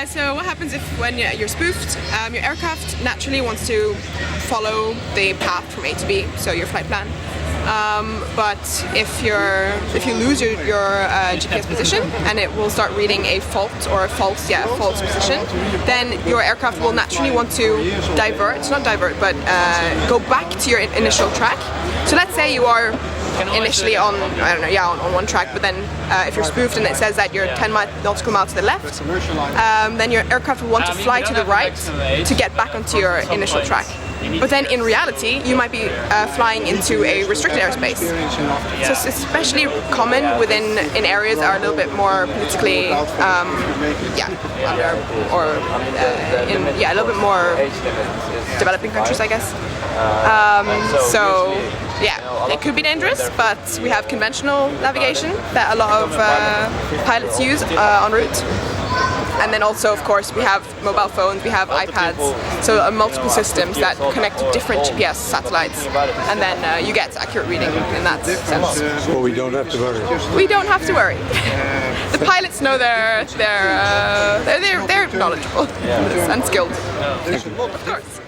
So what happens if when you're spoofed, your aircraft naturally wants to follow the path from A to B, so your flight plan. But if you lose your GPS position and it will start reading a fault or a false position, then your aircraft will naturally want to but go back to your initial track. So let's say you are initially on one track, but then if you're spoofed and it says that you're 10 nautical miles to the left, then your aircraft will want to fly to the right to get back onto your initial track. But then in reality, you might be flying into a restricted airspace. So it's especially common in areas that are a little bit more politically, a little bit more developing countries, I guess. So yeah, it could be dangerous, but we have conventional navigation that a lot of pilots use en route. And then also, of course, we have mobile phones, we have iPads, so multiple systems that connect to different GPS satellites, and then you get accurate reading in that sense. Well, we don't have to worry. We don't have to worry. The pilots know they're knowledgeable and skilled. Of course.